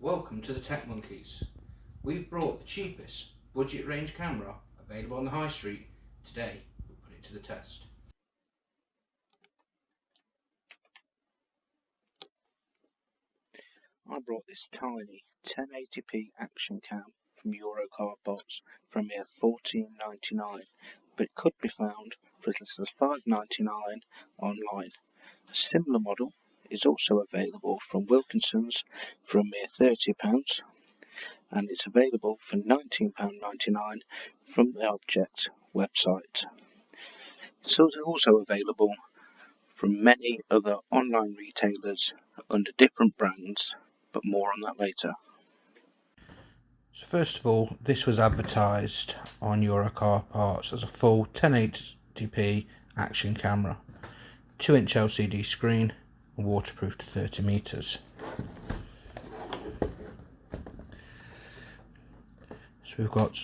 Welcome to the Tech Monkeys. We've brought the cheapest budget range camera available on the high street. Today we'll put it to the test. I brought this tiny 1080p action cam from Eurocar Box for a mere $14.99, but it could be found for as little as $5.99 online. A similar model is also available from Wilkinson's for a mere £30, and it's available for £19.99 from the Object website. It's also available from many other online retailers under different brands, but more on that later. So first of all, this was advertised on Eurocar Parts as a full 1080p action camera, 2-inch LCD screen, and waterproof to 30 meters. So we've got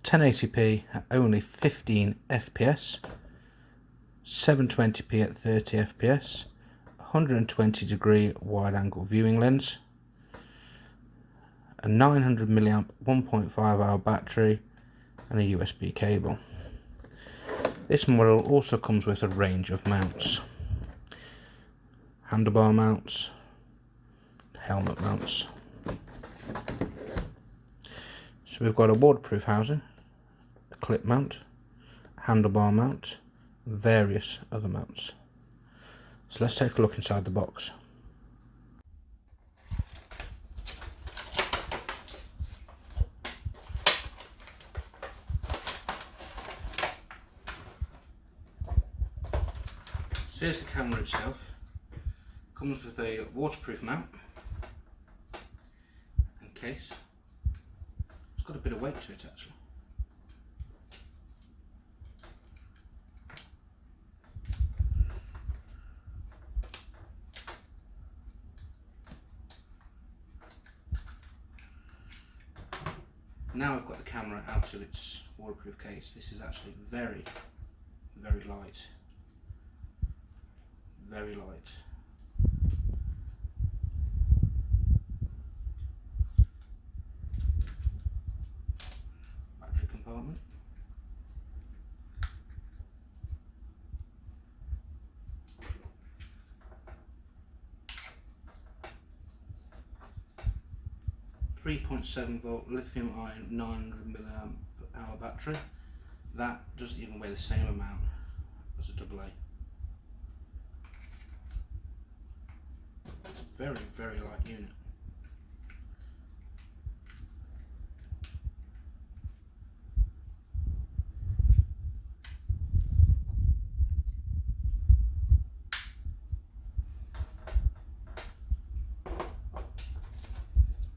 1080p at only 15 fps, 720p at 30 fps, 120 degree wide angle viewing lens, a 900 mAh 1.5 hour battery, and a USB cable. This model also comes with a range of mounts: handlebar mounts, helmet mounts. So we've got a waterproof housing, a clip mount, handlebar mount, and various other mounts. So let's take a look inside the box. So here's the camera itself. It comes with a waterproof mount and case. It's got a bit of weight to it actually. Now I've got the camera out of its waterproof case. This is actually very, very light. Very light. Battery compartment. .7 volt lithium ion 900 mAh battery. That doesn't even weigh the same amount as a AA. Very, very light unit.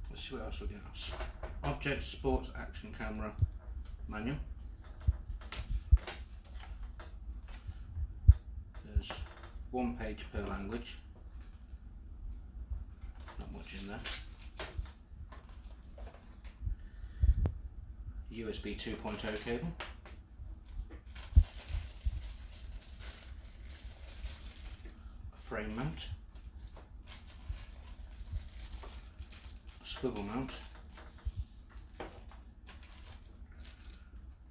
Let's see what else we get. Object Sports Action Camera Manual. There's one page per language. Not much in there. USB 2.0 cable. A frame mount. A swivel mount. A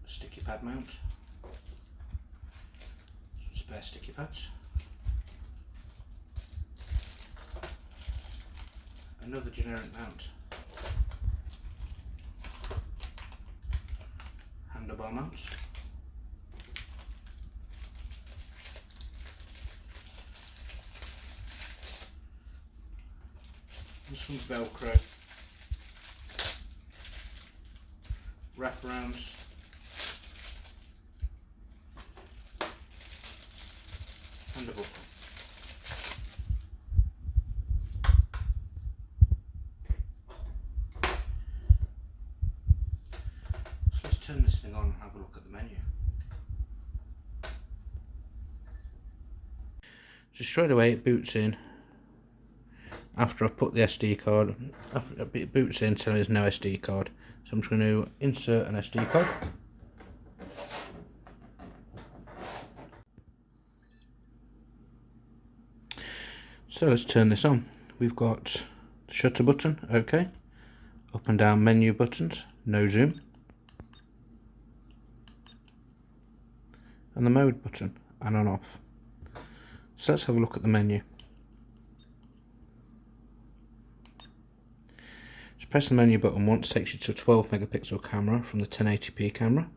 sticky pad mount. Some spare sticky pads. Another generic mount. Handlebar mounts. And some Velcro. Wraparounds. And a buckle. Turn this thing on and have a look at the menu. So straight away it boots in after I've put the SD card. It boots in so there's no SD card. So I'm just going to insert an SD card. So let's turn this on. We've got the Shutter button, OK. Up and down menu buttons, no zoom. And the mode button, on and off. So let's have a look at the menu. So press the menu button once, takes you to a 12 megapixel camera from the 1080p camera.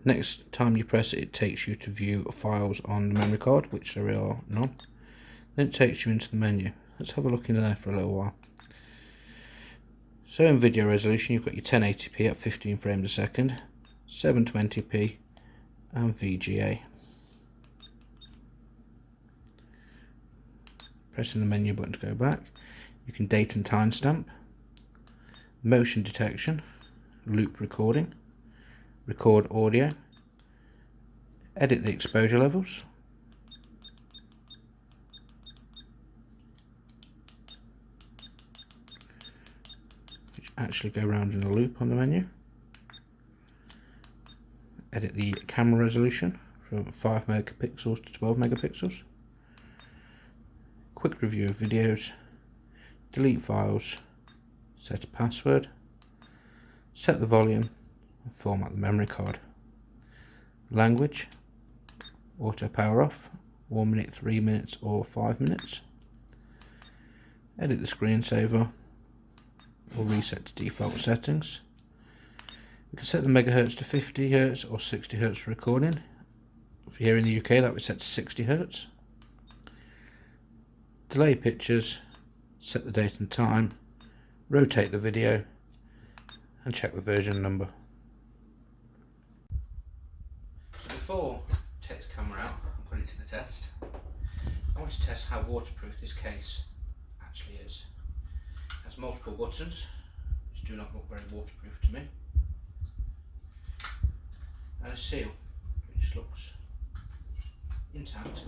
Next time you press it, it takes you to view files on the memory card, which there are none. Then it takes you into the menu. Let's have a look in there for a little while. So in video resolution, you've got your 1080p at 15 frames a second, 720p and VGA. Pressing the menu button to go back, you can date and timestamp, motion detection, loop recording, record audio, edit the exposure levels, which actually go around in a loop on the menu, edit the camera resolution from 5 megapixels to 12 megapixels, quick review of videos, delete files, set a password, set the volume, and format the memory card. Language, auto power off, 1 minute, 3 minutes or 5 minutes. Edit the screensaver or reset to default settings. We can set the megahertz to 50 Hz or 60 Hz for recording. If you're here in the UK, that would set to 60 Hz. Delay pictures, set the date and time, rotate the video and check the version number. So before I take the camera out and put it to the test, I want to test how waterproof this case actually is. It has multiple buttons which do not look very waterproof to me, and a seal which looks intact.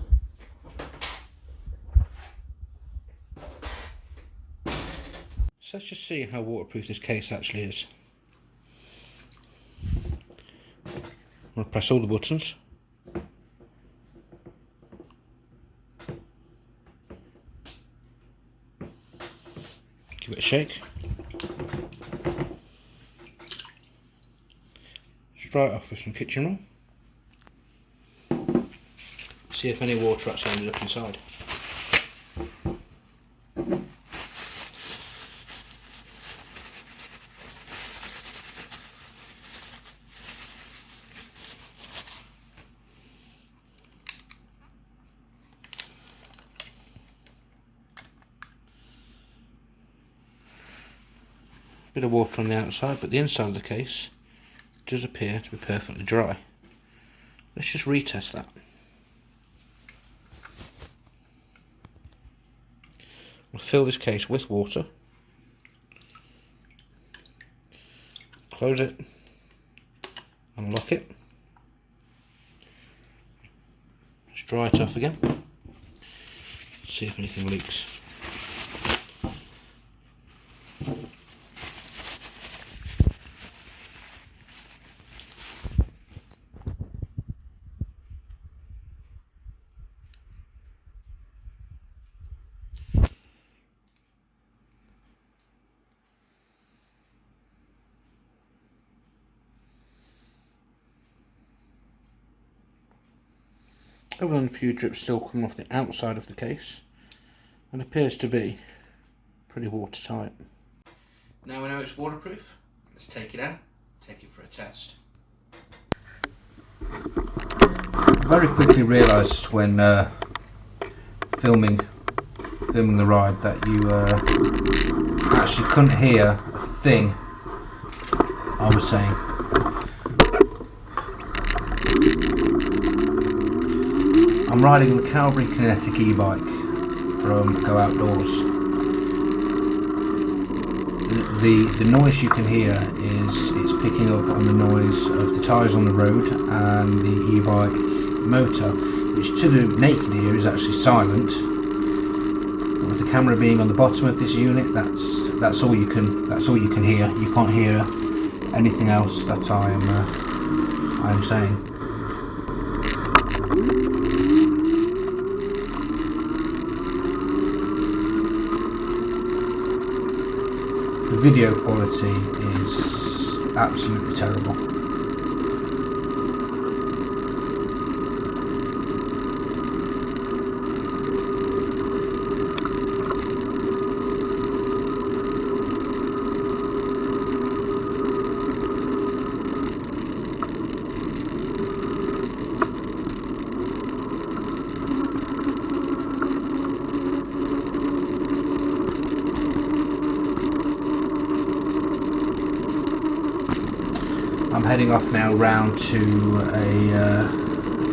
So let's just see how waterproof this case actually is. I'm going to press all the buttons. Give it a shake. Just dry it off with some kitchen roll. See if any water actually ended up inside. Bit of water on the outside, but the inside of the case does appear to be perfectly dry. Let's just retest that. We'll fill this case with water, close it, unlock it, just dry it off again, see if anything leaks. Other than a few drips still coming off the outside of the case, and appears to be pretty watertight. Now we know it's waterproof, let's take it out, take it for a test. I very quickly realised when filming the ride that you actually couldn't hear a thing I was saying. I'm riding the Calbury Kinetic e-bike from Go Outdoors. The noise you can hear is it's picking up on the noise of the tyres on the road and the e-bike motor, which to the naked ear is actually silent. But with the camera being on the bottom of this unit, that's all you can hear. You can't hear anything else that I'm saying. the video quality is absolutely terrible. I'm heading off now round to a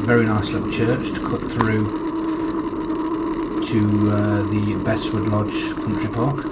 very nice little church to cut through to the Bestwood Lodge Country Park.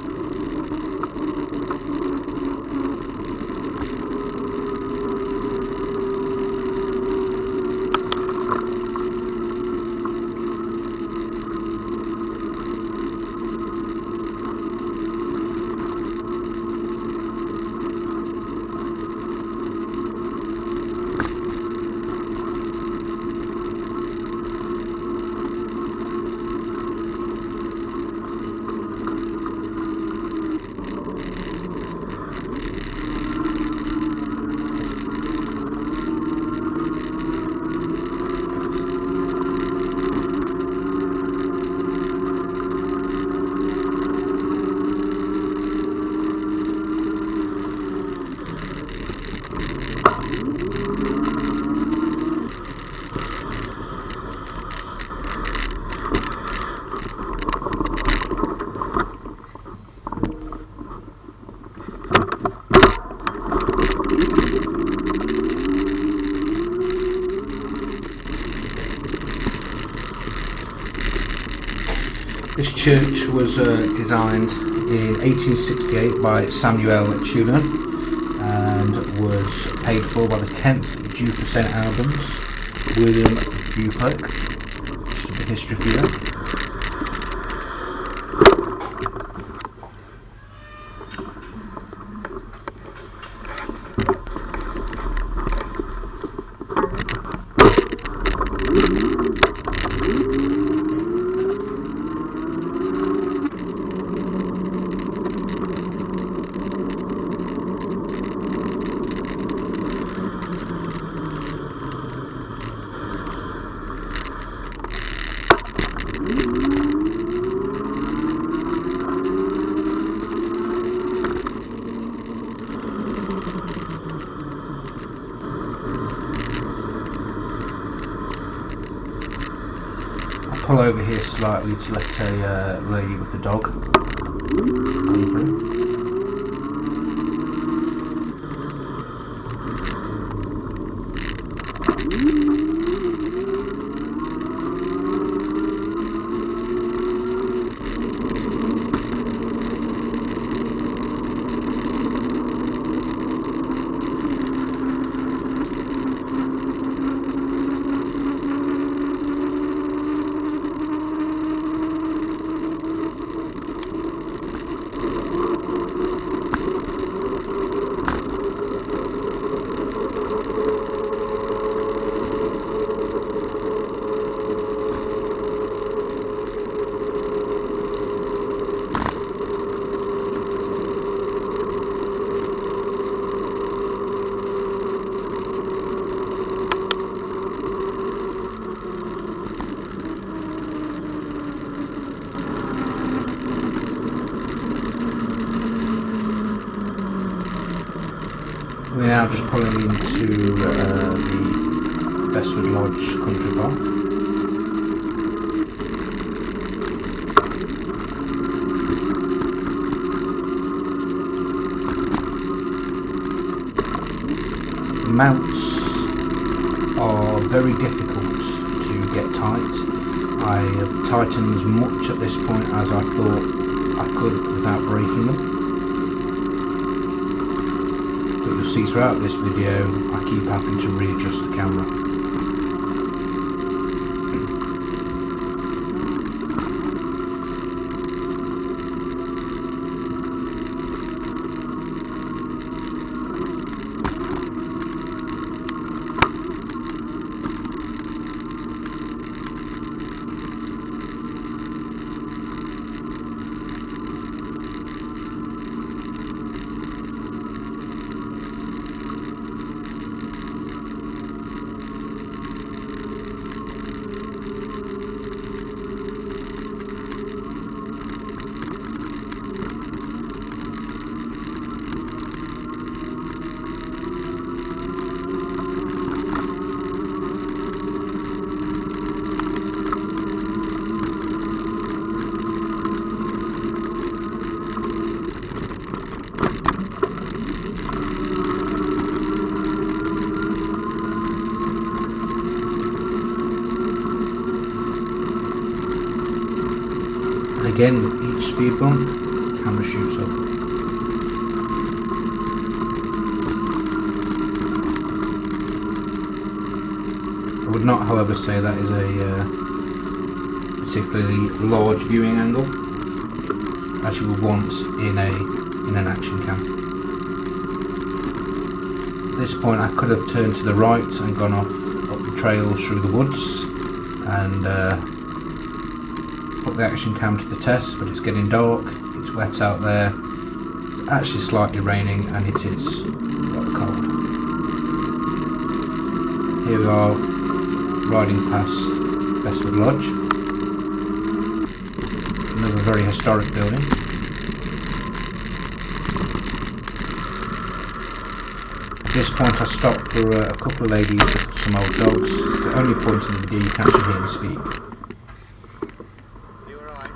This church was designed in 1868 by Samuel Tulin and was paid for by the 10th Duke of St Albans, William Beauclerk. Just a bit of history for you. Pull over here slightly to let a lady with a dog come through. We're now just pulling into the Bestwood Lodge Country Park. The mounts are very difficult to get tight. I have tightened as much at this point as I thought I could without breaking them. But you'll see throughout this video I keep having to readjust the camera. Again, with each speed bump, camera shoots up. I would not, however, say that is a particularly large viewing angle, as you would want in an action cam. At this point, I could have turned to the right and gone off up the trail through the woods and put the action cam to the test, but it's getting dark, it's wet out there, it's actually slightly raining, and it is rather cold. Here we are, riding past Bestwood Lodge, another very historic building. At this point I stopped for a couple of ladies with some old dogs. It's the only point in the video you can actually hear me speak. You alright?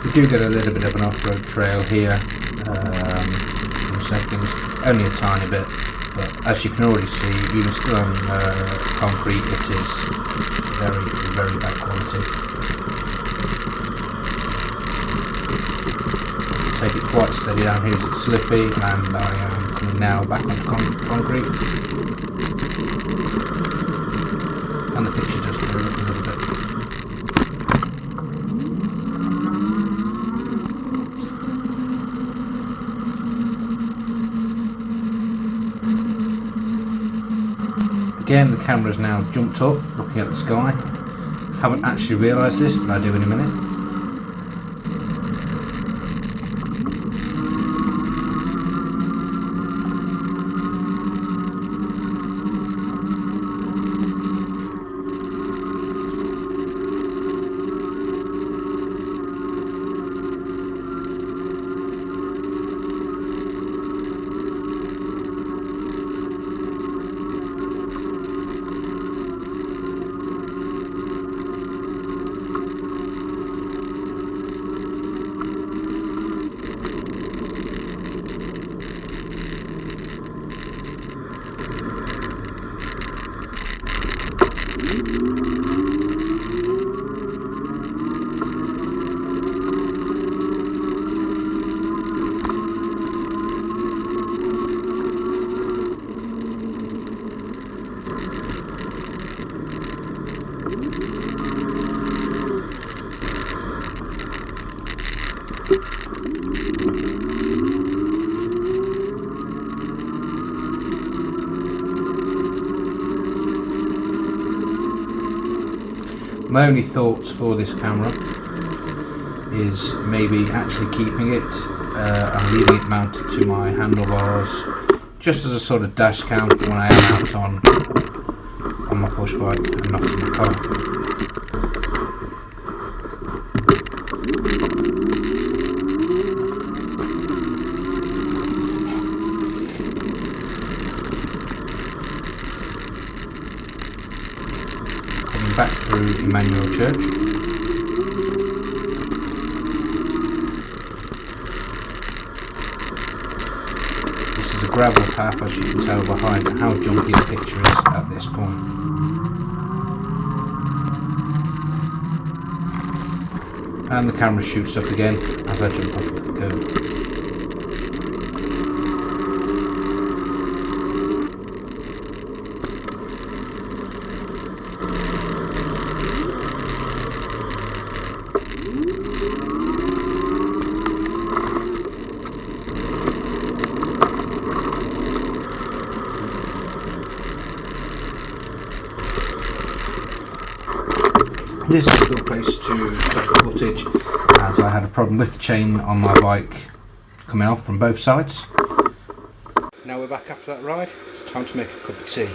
We do get a little bit of an off-road trail here in a second, only a tiny bit, but as you can already see, even still on concrete, it is very, very bad quality. Take it quite steady down here as it's slippy, and I am coming now back onto concrete, and the picture just blew up a little bit. Again, the camera's now jumped up, looking at the sky. Haven't actually realised this, but I do in a minute. My only thoughts for this camera is maybe actually keeping it and leaving it mounted to my handlebars, just as a sort of dash cam for when I am out on my push bike and not in the car. Back through Emmanuel Church. This is a gravel path, as you can tell behind how jumpy the picture is at this point. And the camera shoots up again as I jump off of the curb. This is a good place to stop the footage, as I had a problem with the chain on my bike coming off from both sides. Now we're back after that ride, it's time to make a cup of tea.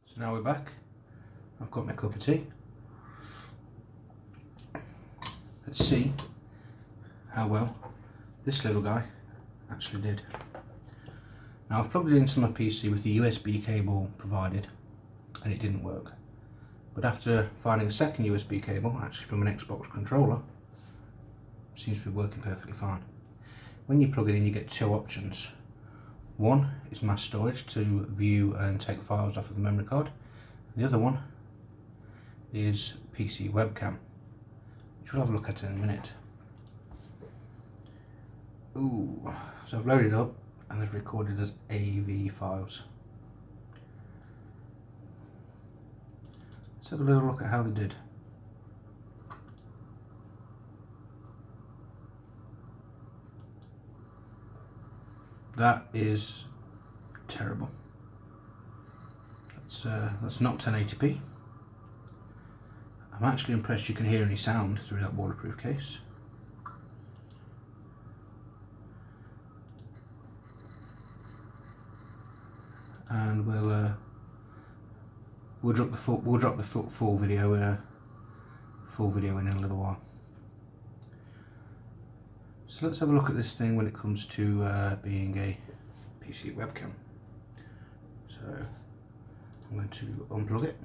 So now we're back, I've got my cup of tea. Let's see how well this little guy actually did. Now I've plugged it into my PC with the USB cable provided, and it didn't work. but after finding a second USB cable, actually from an Xbox controller, seems to be working perfectly fine. When you plug it in, you get two options. One is mass storage to view and take files off of the memory card. The other one is PC webcam, which we'll have a look at in a minute. Ooh, so I've loaded up and they've recorded as AV files. Let's have a little look at how they did. That is terrible. That's not 1080p. I'm actually impressed you can hear any sound through that waterproof case. And we'll drop the full video in a little while. So let's have a look at this thing when it comes to being a PC webcam. So I'm going to unplug it.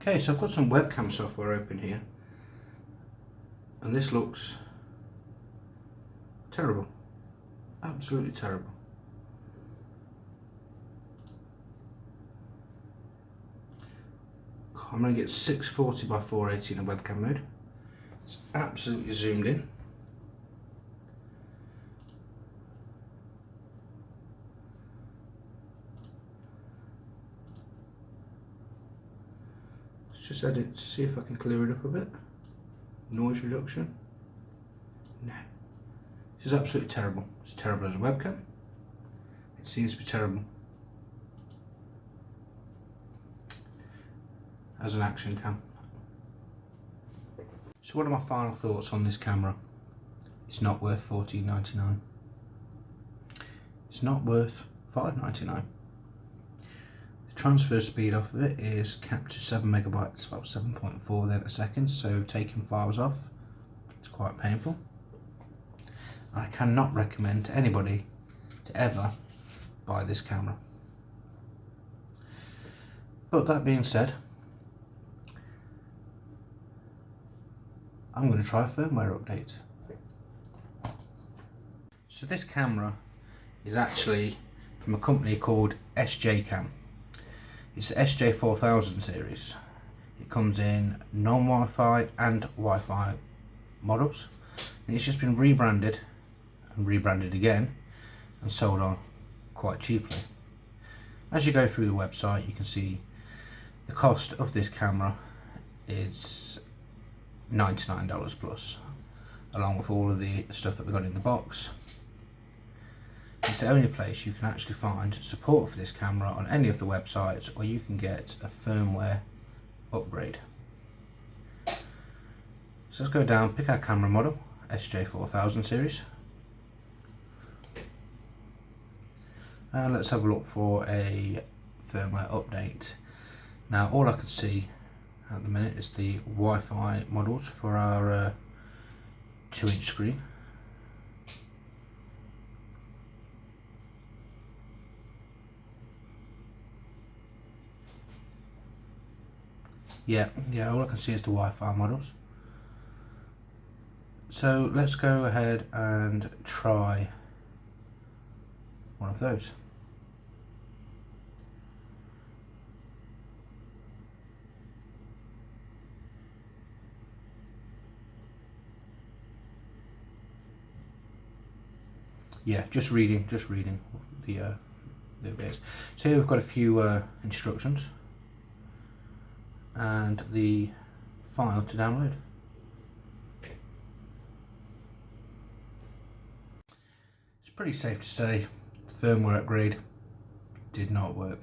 Okay, so I've got some webcam software open here, and this looks terrible, absolutely terrible. I'm going to get 640 by 480 in a webcam mode. It's absolutely zoomed in. Let's just edit to see if I can clear it up a bit. Noise reduction. No. This is absolutely terrible. It's terrible as a webcam. It seems to be terrible as an action cam. So what are my final thoughts on this camera? It's not worth $14.99. It's not worth $5.99. The transfer speed off of it is capped to 7 megabytes, about 7.4 then a second, so taking files off, it's quite painful. I cannot recommend to anybody to ever buy this camera. But that being said, I'm going to try a firmware update. So this camera is actually from a company called SJ Cam. It's the SJ4000 series. It comes in non-Wi-Fi and Wi-Fi models, and it's just been rebranded and rebranded again and sold on quite cheaply. As you go through the website, you can see the cost of this camera is $99 plus, along with all of the stuff that we got in the box. It's the only place you can actually find support for this camera on any of the websites, or you can get a firmware upgrade. So let's go down, pick our camera model, SJ4000 series, and let's have a look for a firmware update. Now all I can see at the minute is the Wi-Fi models for our 2-inch screen. Yeah, all I can see is the Wi-Fi models. So let's go ahead and try one of those. Yeah, just reading the bits. So here we've got a few instructions and the file to download. It's pretty safe to say the firmware upgrade did not work.